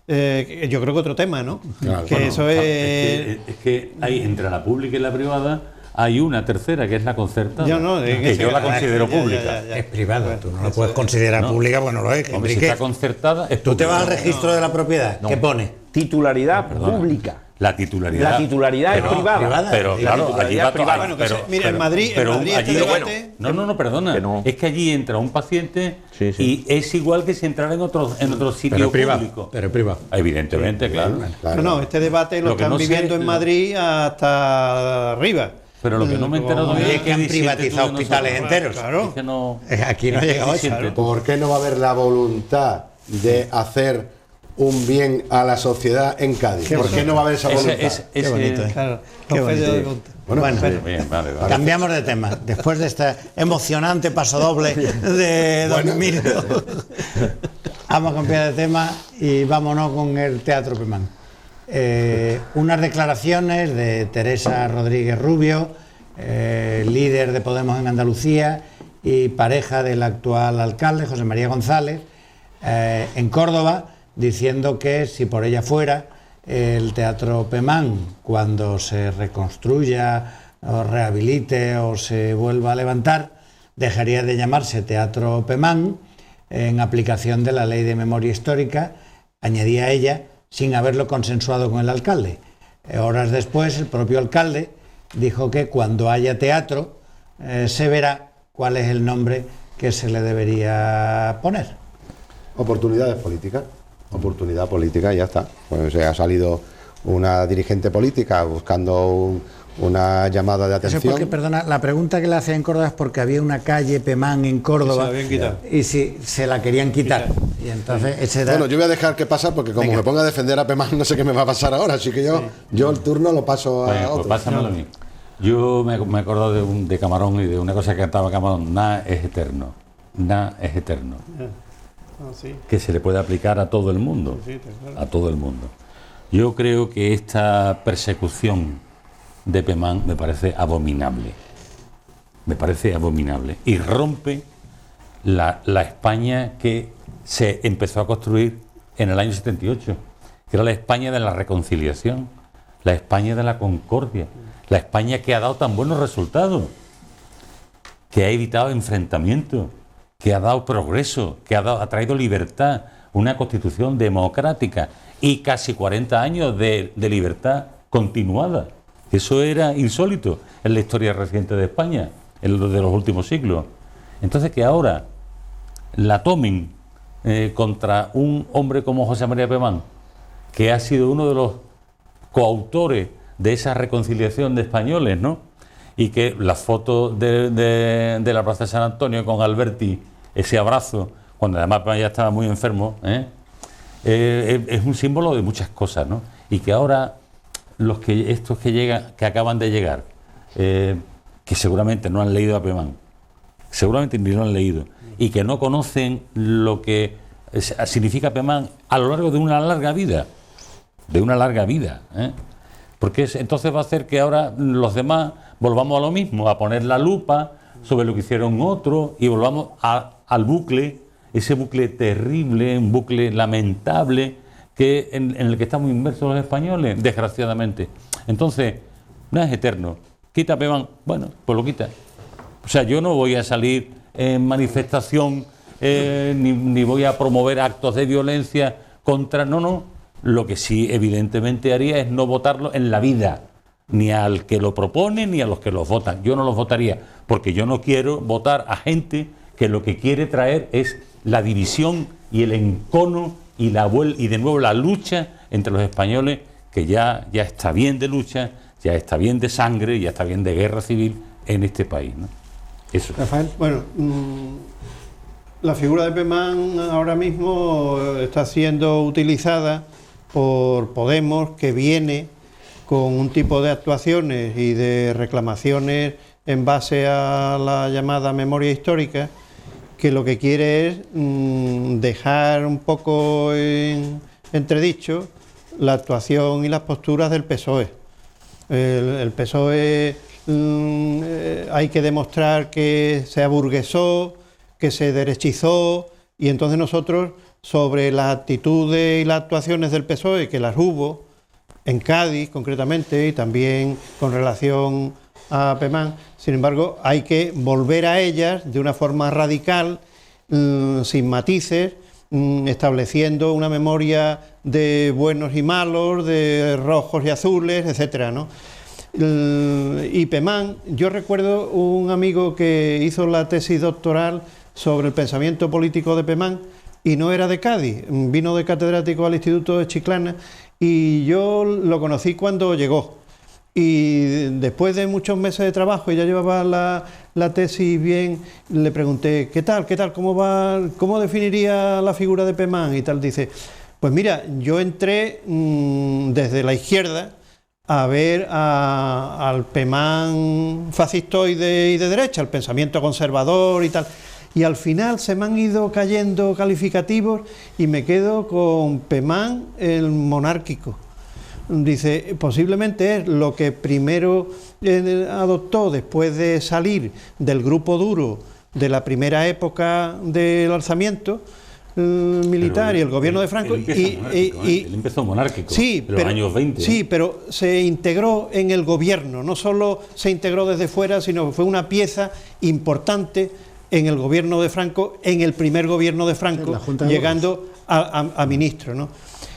Yo creo que otro tema, ¿no? Claro, que eso es que hay entre la pública y la privada hay una tercera, que es la concertada. Yo la considero pública. Es privada, tú no la puedes considerar pública, bueno, no es. Hombre, si está concertada, es tú te vas al registro de la propiedad, ¿qué pone? Titularidad pública. La titularidad es privada. Pero claro, allí va privada. Bueno, mira, en Madrid allí debate... perdona. No. Es que allí entra un paciente y es igual que si entrara en otro sitio público. Pero privado. Evidentemente, claro. No, este debate lo están viviendo en Madrid hasta arriba. Pero lo que no me he enterado es que han privatizado hospitales enteros. Claro. Aquí no ha llegado eso. ¿Por qué no va a haber la voluntad de hacer un bien a la sociedad en Cádiz? ¿Por qué no va a haber esa voluntad? Qué bonito, Claro, qué bonito. Bueno, bien, vale. Cambiamos de tema. Después de este emocionante pasodoble de Don Emilio, vamos a cambiar de tema y vámonos con el Teatro Pemán. Unas declaraciones de Teresa Rodríguez Rubio, líder de Podemos en Andalucía y pareja del actual alcalde, José María González, en Córdoba, diciendo que si por ella fuera, el Teatro Pemán, cuando se reconstruya o rehabilite o se vuelva a levantar, dejaría de llamarse Teatro Pemán en aplicación de la Ley de Memoria Histórica, añadía ella, sin haberlo consensuado con el alcalde. Horas después, el propio alcalde dijo que cuando haya teatro se verá cuál es el nombre que se le debería poner. Oportunidades políticas. Oportunidad política y ya está. Pues ha salido una dirigente política buscando una llamada de atención. Eso es porque, perdona, la pregunta que le hacía en Córdoba es porque había una calle Pemán en Córdoba y si se la querían quitar. Y entonces ese Bueno, yo voy a dejar que pasa porque como me ponga a defender a Pemán no sé qué me va a pasar ahora, así que yo el turno lo paso a otro. Pues pásamelo a mí. Yo me he acordado de Camarón y de una cosa que cantaba Camarón: nada es eterno. Nada es eterno. Que se le puede aplicar a todo el mundo, a todo el mundo. Yo creo que esta persecución de Pemán me parece abominable, y rompe la España que se empezó a construir en el año 78, que era la España de la reconciliación, la España de la concordia, la España que ha dado tan buenos resultados, que ha evitado enfrentamientos, que ha dado progreso, que ha traído libertad, una constitución democrática y casi 40 años de libertad continuada. Eso era insólito en la historia reciente de España, en lo de los últimos siglos. Entonces, que ahora la tomen contra un hombre como José María Pemán, que ha sido uno de los coautores de esa reconciliación de españoles, ¿no? Y que la foto de la Plaza de San Antonio con Alberti, ese abrazo, cuando además ya estaba muy enfermo, es un símbolo de muchas cosas, ¿no? Y que ahora estos que acaban de llegar, que seguramente no han leído a Pemán, seguramente ni lo han leído, y que no conocen lo que significa Pemán a lo largo de una larga vida, porque entonces va a hacer que ahora los demás volvamos a lo mismo, a poner la lupa sobre lo que hicieron otros y volvamos al bucle, ese bucle terrible, un bucle lamentable en el que estamos inmersos los españoles, desgraciadamente. Entonces, no es eterno. Quita Pemán, bueno, pues lo quita. O sea, yo no voy a salir en manifestación ni voy a promover actos de violencia contra... No. Lo que sí evidentemente haría es no votarlo en la vida, ni al que lo propone ni a los que los votan. Yo no los votaría, porque yo no quiero votar a gente que lo que quiere traer es la división y el encono y de nuevo la lucha entre los españoles, que ya está bien de lucha, ya está bien de sangre, ya está bien de guerra civil en este país, ¿no? Eso. Rafael, bueno, la figura de Pemán ahora mismo está siendo utilizada por Podemos, que viene con un tipo de actuaciones y de reclamaciones en base a la llamada memoria histórica, que lo que quiere es dejar un poco en entredicho la actuación y las posturas del PSOE. El PSOE hay que demostrar que se aburguesó, que se derechizó, y entonces nosotros, sobre las actitudes y las actuaciones del PSOE, que las hubo en Cádiz concretamente y también con relación a Pemán, sin embargo hay que volver a ellas de una forma radical, sin matices, estableciendo una memoria de buenos y malos, de rojos y azules, etcétera, ¿no? Y Pemán, yo recuerdo un amigo que hizo la tesis doctoral sobre el pensamiento político de Pemán, y no era de Cádiz, vino de catedrático al Instituto de Chiclana, y yo lo conocí cuando llegó. Y después de muchos meses de trabajo, y ya llevaba la tesis bien, le pregunté, ¿qué tal? ¿Cómo va? ¿Cómo definiría la figura de Pemán? Y tal, dice, pues mira, yo entré desde la izquierda a ver al Pemán fascistoide y de derecha, el pensamiento conservador y tal. Y al final se me han ido cayendo calificativos y me quedo con Pemán el monárquico. Dice, posiblemente es lo que primero adoptó después de salir del grupo duro de la primera época del alzamiento militar y el gobierno de Franco. Él empezó monárquico sí, en los años 20. Sí, pero se integró en el gobierno, no solo se integró desde fuera, sino que fue una pieza importante en el gobierno de Franco, en el primer gobierno de Franco, llegando a ministro, ¿no?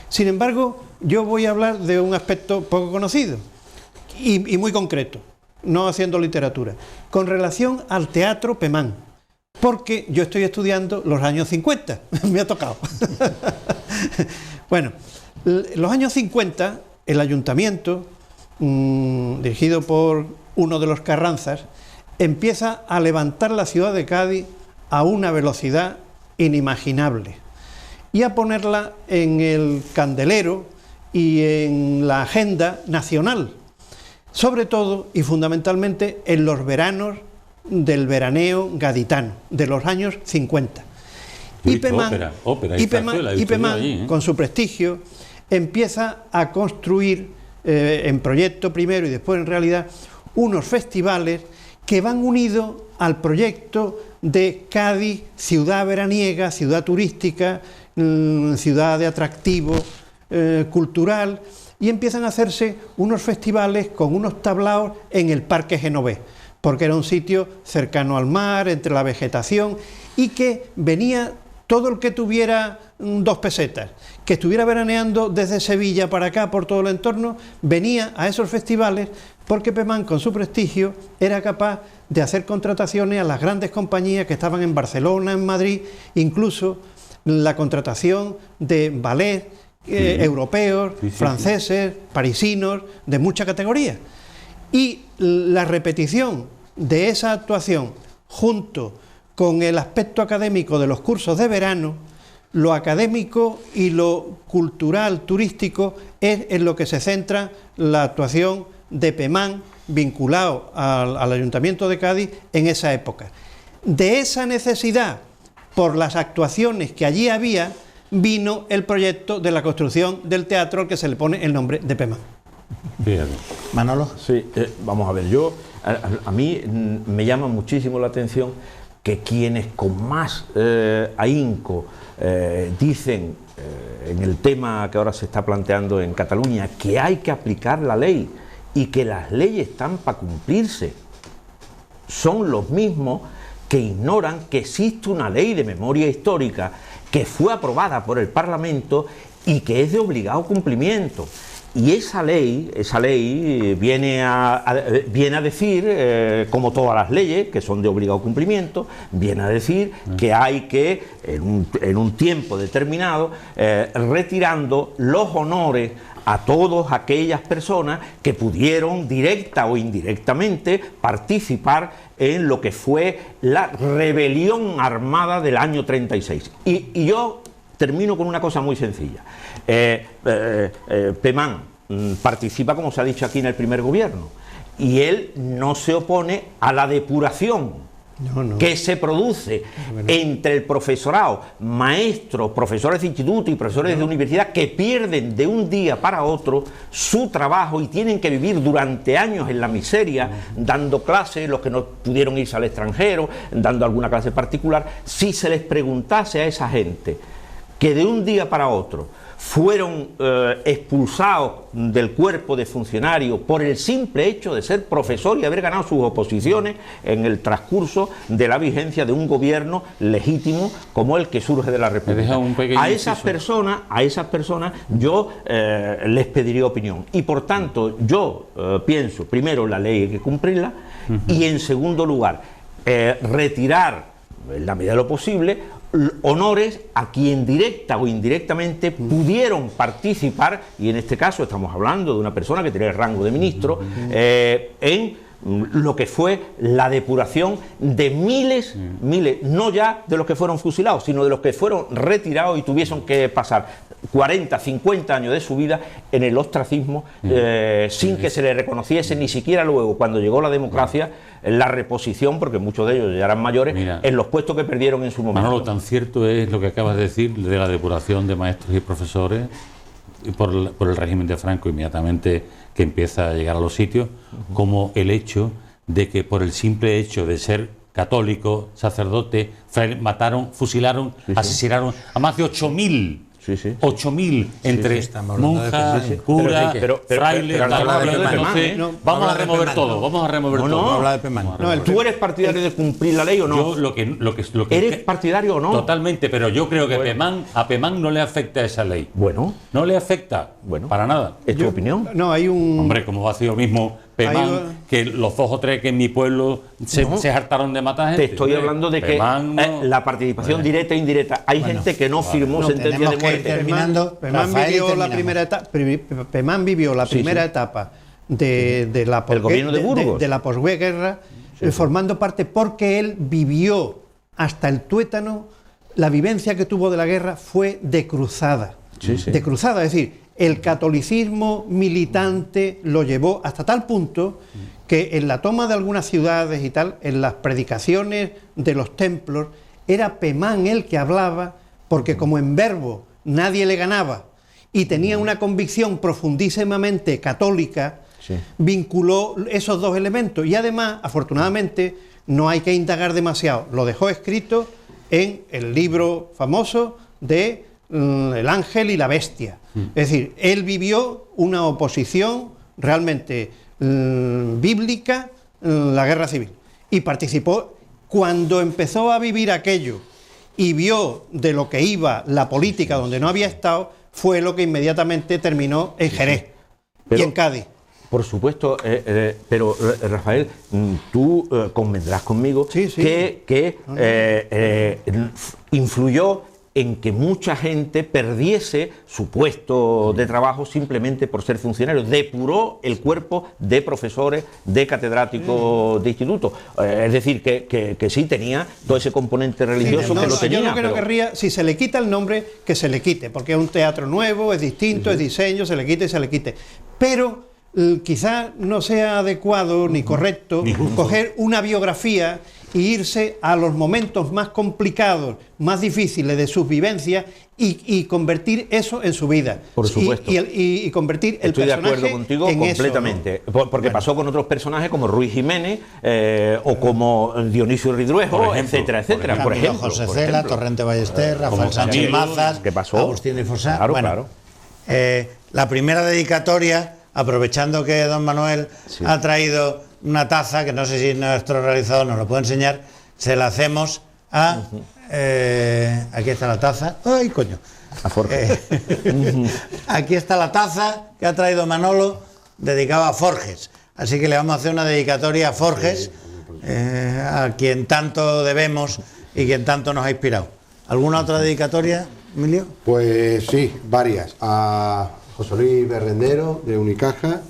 Sin embargo, yo voy a hablar de un aspecto poco conocido y muy concreto, no haciendo literatura, con relación al teatro Pemán, porque yo estoy estudiando los años 50, me ha tocado. Bueno, los años 50, el ayuntamiento, dirigido por uno de los Carranzas, empieza a levantar la ciudad de Cádiz a una velocidad inimaginable y a ponerla en el candelero y en la agenda nacional, sobre todo y fundamentalmente en los veranos del veraneo gaditano de los años 50. Y Pemán, con su prestigio, empieza a construir en proyecto primero y después en realidad unos festivales que van unidos al proyecto de Cádiz, ciudad veraniega, ciudad turística, ciudad de atractivo cultural, y empiezan a hacerse unos festivales con unos tablaos en el Parque Genovés, porque era un sitio cercano al mar, entre la vegetación, y que venía todo el que tuviera 2 pesetas, que estuviera veraneando desde Sevilla para acá, por todo el entorno, venía a esos festivales porque Pemán, con su prestigio, era capaz de hacer contrataciones a las grandes compañías que estaban en Barcelona, en Madrid, incluso la contratación de ballet europeos, franceses, parisinos, de mucha categoría. Y la repetición de esa actuación junto con el aspecto académico de los cursos de verano, lo académico y lo cultural, turístico, es en lo que se centra la actuación de Pemán, vinculado al Ayuntamiento de Cádiz en esa época. De esa necesidad, por las actuaciones que allí había, vino el proyecto de la construcción del teatro al que se le pone el nombre de Pemán. Bien. Manolo. Sí, vamos a ver, a mí me llama muchísimo la atención que quienes con más ahínco dicen en el tema que ahora se está planteando en Cataluña, que hay que aplicar la ley y que las leyes están para cumplirse, son los mismos que ignoran que existe una ley de memoria histórica que fue aprobada por el Parlamento y que es de obligado cumplimiento. Y esa ley viene a decir, como todas las leyes que son de obligado cumplimiento, viene a decir que hay que, en un tiempo determinado, retirando los honores a todas aquellas personas que pudieron directa o indirectamente participar en lo que fue la rebelión armada del año 36. Y yo termino con una cosa muy sencilla. Pemán participa, como se ha dicho aquí, en el primer gobierno, y él no se opone a la depuración que se produce entre el profesorado, maestros, profesores de instituto y profesores de universidad, que pierden de un día para otro su trabajo y tienen que vivir durante años en la miseria, dando clases, los que no pudieron irse al extranjero, dando alguna clase particular. Si se les preguntase a esa gente que de un día para otro fueron expulsados del cuerpo de funcionarios por el simple hecho de ser profesor y haber ganado sus oposiciones en el transcurso de la vigencia de un gobierno legítimo como el que surge de la República. A esas personas yo les pediría opinión. Y por tanto yo pienso, primero, la ley hay que cumplirla, y en segundo lugar, retirar, en la medida de lo posible, honores a quien directa o indirectamente pudieron participar, y en este caso estamos hablando de una persona que tenía el rango de ministro, en lo que fue la depuración de miles, no ya de los que fueron fusilados, sino de los que fueron retirados y tuviesen que pasar 40, 50 años de su vida en el ostracismo, sin que se le reconociese ni siquiera luego, cuando llegó la democracia, la reposición, porque muchos de ellos ya eran mayores, en los puestos que perdieron en su momento. Manolo, tan cierto es lo que acabas de decir de la depuración de maestros y profesores por el régimen de Franco, inmediatamente que empieza a llegar a los sitios, como el hecho de que por el simple hecho de ser católico, sacerdote, mataron, fusilaron, asesinaron a más de 8.000. 8.000 entre monjas, curas, frailes, vamos a remover todo, ¿Tú eres partidario de cumplir la ley o no? Yo lo que ¿Eres partidario o no? Totalmente, pero yo creo que a Pemán no le afecta esa ley. Bueno. No le afecta, para nada. ¿Es tu opinión? No, hay un... Hombre, como ha sido mismo Pemán, que los 2 o 3 que en mi pueblo se hartaron de matar gente. Te estoy hablando de Pemán, que la participación directa e indirecta. Hay gente que no firmó sentencia de muerte. Pemán vivió la primera etapa de la posguerra, formando parte, porque él vivió hasta el tuétano. La vivencia que tuvo de la guerra fue de cruzada. De cruzada, es decir, el catolicismo militante lo llevó hasta tal punto que en la toma de algunas ciudades y tal, en las predicaciones de los templos, era Pemán el que hablaba, porque como en verbo nadie le ganaba y tenía una convicción profundísimamente católica, vinculó esos 2 elementos. Y además, afortunadamente, no hay que indagar demasiado, lo dejó escrito en el libro famoso de El ángel y la bestia. Es decir, él vivió una oposición realmente bíblica, la guerra civil, y participó. Cuando empezó a vivir aquello y vio de lo que iba la política donde no había estado, fue lo que inmediatamente terminó en Jerez y en Cádiz. Por supuesto, pero Rafael, tú convendrás conmigo que influyó en que mucha gente perdiese su puesto de trabajo simplemente por ser funcionario. Depuró el cuerpo de profesores, de catedráticos de institutos. Es decir, que sí tenía todo ese componente religioso que lo tenía. Yo lo que no querría, si se le quita el nombre, que se le quite, porque es un teatro nuevo, es distinto, es diseño, se le quite y se le quite. Pero quizás no sea adecuado ni correcto coger una biografía e irse a los momentos más complicados, más difíciles de sus vivencias y convertir eso en su vida. Por supuesto. Y convertir el personaje en eso. Estoy de acuerdo contigo completamente. ¿No? Porque pasó con otros personajes como Ruiz Jiménez o como Dionisio Ridruejo, etcétera, etcétera. Por ejemplo, José Cela, Torrente Ballester, Rafael Sánchez Mazas, Agustín y Fossá. Claro. La primera dedicatoria, aprovechando que don Manuel ha traído una taza, que no sé si nuestro realizador nos lo puede enseñar, se la hacemos a... aquí está la taza. ¡Ay, coño! A Forges. Aquí está la taza que ha traído Manolo, dedicada a Forges. Así que le vamos a hacer una dedicatoria a Forges, a quien tanto debemos y quien tanto nos ha inspirado. ¿Alguna otra dedicatoria, Emilio? Pues sí, varias. A José Luis Berrendero, de Unicaja,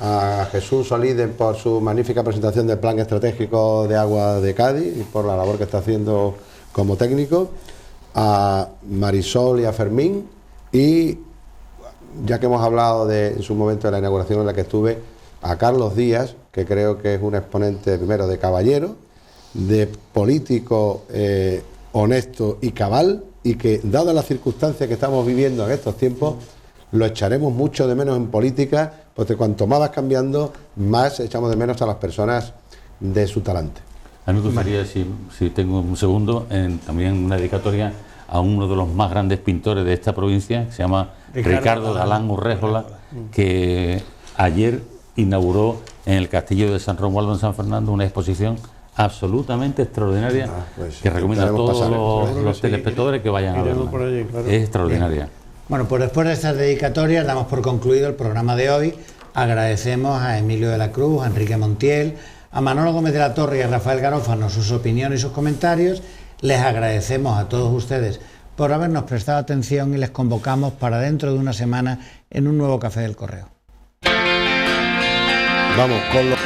a Jesús Solís por su magnífica presentación del Plan Estratégico de Agua de Cádiz y por la labor que está haciendo como técnico, a Marisol y a Fermín, y ya que hemos hablado en su momento de la inauguración en la que estuve, a Carlos Díaz, que creo que es un exponente primero de caballero, de político honesto y cabal, y que, dadas las circunstancias que estamos viviendo en estos tiempos, lo echaremos mucho de menos en política, porque cuanto más vas cambiando, más echamos de menos a las personas de su talante. A mí me gustaría, si tengo un segundo, también una dedicatoria a uno de los más grandes pintores de esta provincia, que se llama Ricardo Galán Urréjola, que ayer inauguró en el Castillo de San Romualdo en San Fernando una exposición absolutamente extraordinaria, que recomiendo a todos los telespectadores que vayan a verla. Es extraordinaria. Bien. Bueno, pues después de estas dedicatorias damos por concluido el programa de hoy. Agradecemos a Emilio de la Cruz, a Enrique Montiel, a Manolo Gómez de la Torre y a Rafael Garófano sus opiniones y sus comentarios. Les agradecemos a todos ustedes por habernos prestado atención y les convocamos para dentro de una semana en un nuevo Café del Correo. Vamos con los...